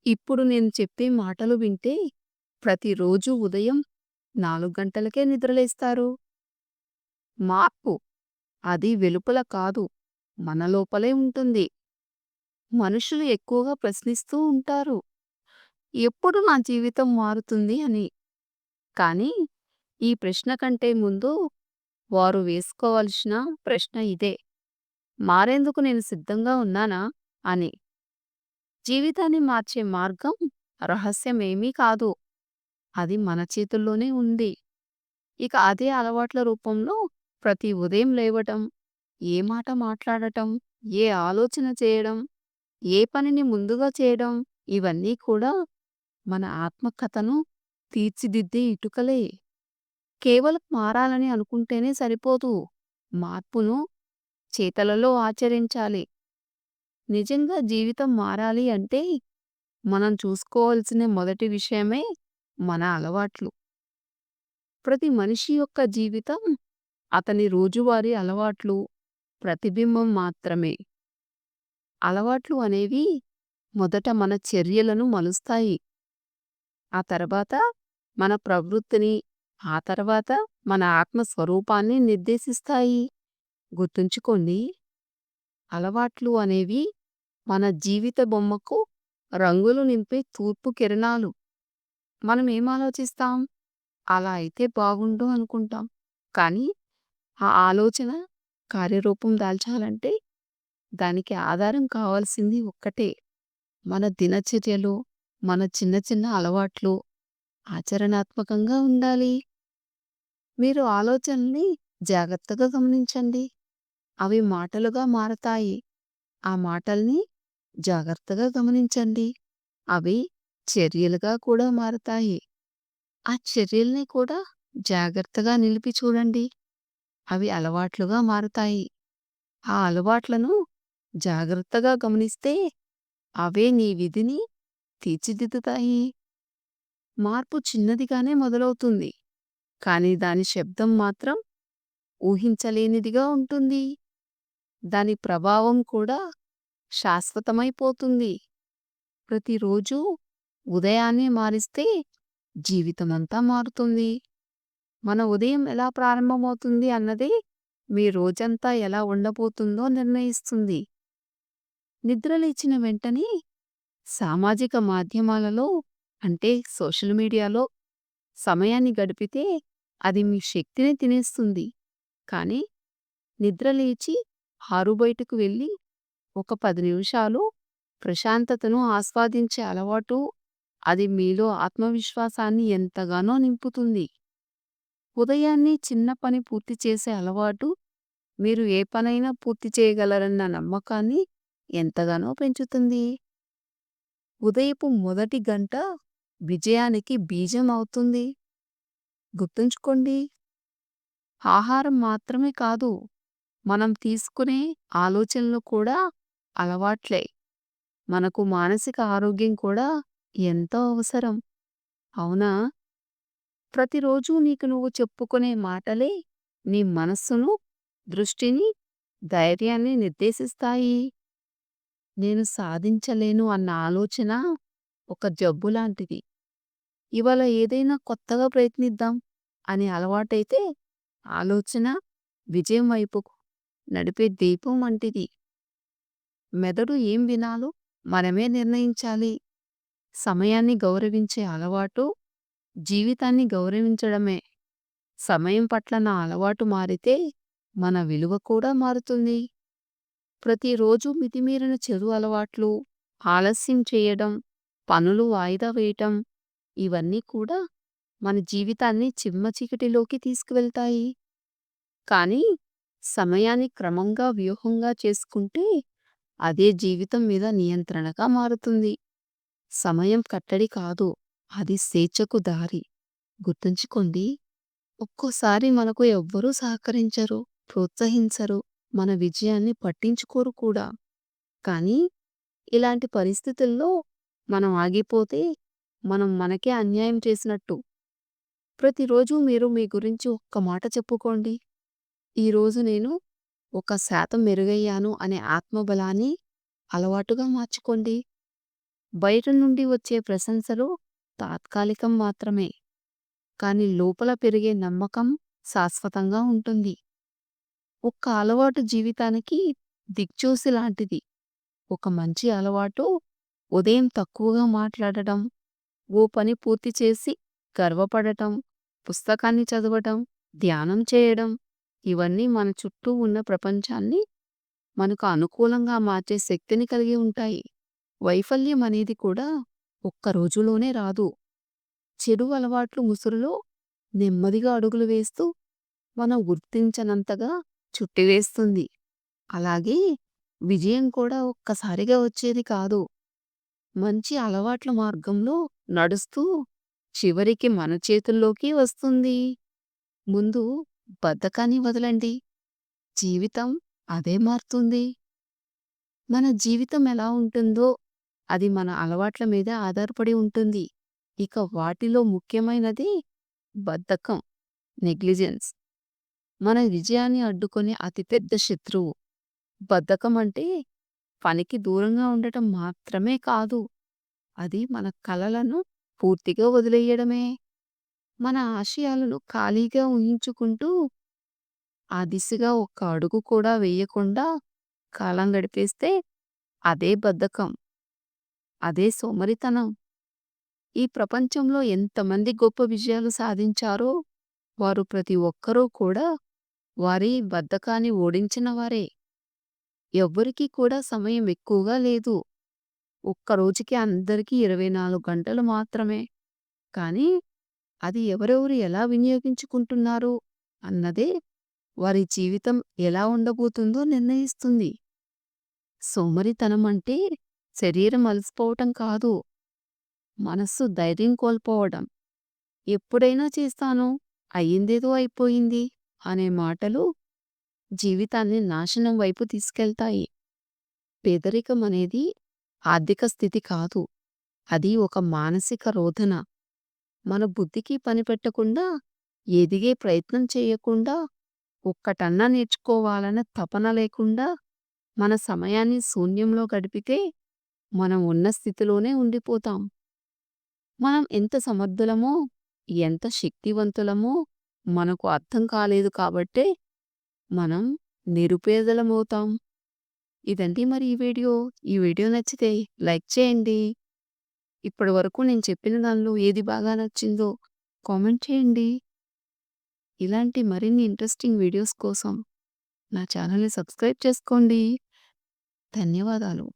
ఇప్పుడు నేను చెప్పే మాటలు వింటే ప్రతిరోజు ఉదయం 4 గంటలకే నిద్రలేస్తారు. మార్పు అది వెలుపల కాదు, మన లోపలే ఉంటుంది. మనుషులు ఎక్కువగా ప్రశ్నిస్తూ ఉంటారు. ఎప్పుడు నా జీవితం మారుతుంది అని. కానీ ఈ ప్రశ్న కంటే ముందు వారు వేసుకోవాల్సిన ప్రశ్న ఇదే. మారేందుకు నేను సిద్ధంగా ఉన్నానా అని. జీవితాన్ని మార్చే మార్గం రహస్యమేమీ కాదు. అది మన చేతుల్లోనే ఉంది. ఇక అదే అలవాట్ల రూపంలో ప్రతి ఉదయం లేవటం, ఏ మాట మాట్లాడటం, ఏ ఆలోచన చేయడం, ఏ పనిని ముందుగా చేయడం, ఇవన్నీ కూడా మన ఆత్మకథను తీర్చిదిద్దే ఇటుకలే. కేవలం మారాలని అనుకుంటేనే సరిపోదు. మార్పును చేతలలో ఆచరించాలి. నిజంగా జీవితం మారాలి అంటే మనం చూసుకోవాల్సిన మొదటి విషయమే మన అలవాట్లు. ప్రతి మనిషి యొక్క జీవితం అతని రోజువారీ అలవాట్లు ప్రతిబింబం మాత్రమే. అలవాట్లు అనేవి మొదట మన చర్యలను మలుస్తాయి. ఆ తర్వాత మన ప్రవృత్తిని, ఆ తర్వాత మన ఆత్మస్వరూపాన్ని నిర్దేశిస్తాయి. గుర్తుంచుకోండి, అలవాట్లు అనేవి మన జీవిత బొమ్మకు రంగులు నింపే తూర్పు కిరణాలు. మనం ఏం ఆలోచిస్తాం? అలా అయితే బాగుండు అనుకుంటాం. కానీ ఆ ఆలోచన కార్యరూపం దాల్చాలంటే దానికి ఆధారం కావాల్సింది ఒక్కటే. మన దినచర్యలు, మన చిన్న చిన్న అలవాట్లు ఆచరణాత్మకంగా ఉండాలి. మీరు ఆలోచనల్ని జాగ్రత్తగా గమనించండి. అవి మాటలుగా మారతాయి. ఆ మాటల్ని జాగ్రత్తగా గమనించండి. అవి చర్యలుగా కూడా మారతాయి. ఆ చర్యల్ని కూడా జాగ్రత్తగా నిలిపి చూడండి. అవి అలవాట్లుగా మారతాయి. ఆ అలవాట్లను జాగ్రత్తగా గమనిస్తే అవే నీ విధిని తీర్చిదిద్దుతాయి. మార్పు చిన్నదిగానే మొదలవుతుంది. కానీ దాని శబ్దం మాత్రం ఊహించలేనిదిగా ఉంటుంది. దాని ప్రభావం కూడా శాశ్వతమైపోతుంది. ప్రతిరోజూ ఉదయాన్నే మారిస్తే జీవితమంతా మారుతుంది. మన ఉదయం ఎలా ప్రారంభమవుతుంది అన్నదే మీ రోజంతా ఎలా ఉండబోతుందో నిర్ణయిస్తుంది. నిద్రలేచిన వెంటనే సామాజిక మాధ్యమాలలో అంటే సోషల్ మీడియాలో సమయాన్ని గడిపితే అది మీ శక్తిని తినేస్తుంది. కానీ నిద్రలేచి ఆరుబయటకు వెళ్ళి ఒక 10 నిమిషాలు ప్రశాంతతను ఆస్వాదించే అలవాటు అది మీలో ఆత్మవిశ్వాసాన్ని ఎంతగానో నింపుతుంది. ఉదయాన్నే చిన్న పని పూర్తి చేసే అలవాటు మీరు ఏ పనైనా పూర్తి చేయగలరన్న నమ్మకాన్ని ఎంతగానో పెంచుతుంది. ఉదయపు మొదటి గంట విజయానికి బీజం అవుతుంది. గుర్తుంచుకోండి, ఆహారం మాత్రమే కాదు, మనం తీసుకునే ఆలోచనలు కూడా అలవాట్లే. మనకు మానసిక ఆరోగ్యం కూడా ఎంతో అవసరం. అవునా? ప్రతిరోజు నీకు నువ్వు చెప్పుకునే మాటలే నీ మనస్సును, దృష్టిని, ధైర్యాన్ని నిర్దేశిస్తాయి. నేను సాధించలేను అన్న ఆలోచన ఒక జబ్బు లాంటిది. ఇవాళ ఏదైనా కొత్తగా ప్రయత్నిద్దాం అనే అలవాటైతే ఆలోచన విజయం వైపుకు నడిపే దీపం వంటిది. మెదడు ఏం వినాలో మనమే నిర్ణయించాలి. సమయాన్ని గౌరవించే అలవాటు జీవితాన్ని గౌరవించడమే. సమయం పట్ల నా అలవాటు మారితే మన విలువ కూడా మారుతుంది. ప్రతిరోజు మితిమీరిన చెడు అలవాట్లు, ఆలస్యం చేయడం, పనులు వాయిదా వేయటం, ఇవన్నీ కూడా మన జీవితాన్ని చిమ్మచీకటిలోకి తీసుకువెళ్తాయి. కానీ సమయాన్ని క్రమంగా వ్యూహంగా చేసుకుంటే అదే జీవితం మీద నియంత్రణగా మారుతుంది. సమయం కట్టడి కాదు, అది స్వేచ్ఛకు దారి. గుర్తుంచుకోండి, ఒక్కోసారి మనకు ఎవ్వరూ సహకరించరు, ప్రోత్సహించరు, మన విజయాన్ని పట్టించుకోరు కూడా. కానీ ఇలాంటి పరిస్థితుల్లో మనం ఆగిపోతే మనం మనకే అన్యాయం చేసినట్టు. ప్రతిరోజు మీరు మీ గురించి ఒక్క మాట చెప్పుకోండి. ఈరోజు నేను 1% మెరుగయ్యాను అనే ఆత్మబలాన్ని అలవాటుగా మార్చుకోండి. బయట నుండి వచ్చే ప్రశంసలు తాత్కాలికం మాత్రమే. కానీ లోపల పెరిగే నమ్మకం శాశ్వతంగా ఉంటుంది. ఒక్క అలవాటు జీవితానికి దిక్చూసి లాంటిది. ఒక మంచి అలవాటు ఉదయం తక్కువగా మాట్లాడటం, ఓ పని పూర్తి చేసి గర్వపడటం, పుస్తకాన్ని చదవటం, ధ్యానం చేయడం. ఇవన్నీ మన చుట్టూ ఉన్న ప్రపంచాన్ని మనకు అనుకూలంగా మార్చే శక్తిని కలిగి ఉంటాయి. వైఫల్యం అనేది కూడా ఒక్క రోజులోనే రాదు. చెడు అలవాట్లు ముసురులో నెమ్మదిగా అడుగులు వేస్తూ మనం గుర్తించనంతగా చుట్టివేస్తుంది. అలాగే విజయం కూడా ఒక్కసారిగా వచ్చేది కాదు. మంచి అలవాట్ల మార్గంలో నడుస్తూ చివరికి మన చేతుల్లోకి వస్తుంది. ముందు బద్ధకాన్ని వదలండి. జీవితం అదే మారుతుంది. మన జీవితం ఎలా ఉంటుందో అది మన అలవాట్ల మీద ఆధారపడి ఉంటుంది. ఇక వాటిలో ముఖ్యమైనది బద్ధకం, నెగ్లిజెన్స్. మన విజయాన్ని అడ్డుకునే అతిపెద్ద శత్రువు. బద్ధకం అంటే పనికి దూరంగా ఉండటం మాత్రమే కాదు. అది మన కలలను పూర్తిగా వదిలేయడమే. మన ఆశయాలను ఖాళీగా ఊహించుకుంటూ ఆ దిశగా ఒక్క అడుగు కూడా వేయకుండా కాలం గడిపేస్తే అదే బద్ధకం. అదే సోమరితనం. ఈ ప్రపంచంలో ఎంతమంది గొప్ప విజయాలు సాధించారో వారు ప్రతి ఒక్కరూ కూడా వారి బద్ధకాన్ని ఓడించిన వారే. ఎవ్వరికీ కూడా సమయం ఎక్కువగా లేదు. ఒక్క రోజుకి అందరికీ 24 గంటలు మాత్రమే. కానీ అది ఎవరెవరు ఎలా వినియోగించుకుంటున్నారు అన్నదే వారి జీవితం ఎలా ఉండబోతుందో నిర్ణయిస్తుంది. సోమరితనం అంటే శరీరం అలసిపోవటం కాదు, మనస్సు ధైర్యం కోల్పోవడం. ఎప్పుడైనా చేస్తాను, అయ్యిందేదో అయిపోయింది అనే మాటలు జీవితాన్ని నాశనం వైపు తీసుకెళ్తాయి. పేదరికం అనేది ఆర్థిక స్థితి కాదు, అది ఒక మానసిక రోధన. మన బుద్ధికి పని పెట్టకుండా, ఎదిగే ప్రయత్నం చేయకుండా, ఒక్కటన్నా నేర్చుకోవాలన్న తపన లేకుండా మన సమయాన్ని శూన్యంలో గడిపితే మనం ఉన్న స్థితిలోనే ఉండిపోతాం. మనం ఎంత సమర్థులమో, ఎంత శక్తివంతులమో మనకు అర్థం కాలేదు కాబట్టే మనం నిరుపేదలమవుతాం. ఇదండి మరి ఈ వీడియో. ఈ వీడియో నచ్చితే లైక్ చేయండి. ఇప్పటి వరకు నేను చెప్పిన దానిలో ఏది బాగా నచ్చిందో కామెంట్ చేయండి. ఇలాంటి మరిన్ని ఇంట్రెస్టింగ్ వీడియోస్ కోసం నా ఛానల్ని సబ్స్క్రైబ్ చేసుకోండి. ధన్యవాదాలు.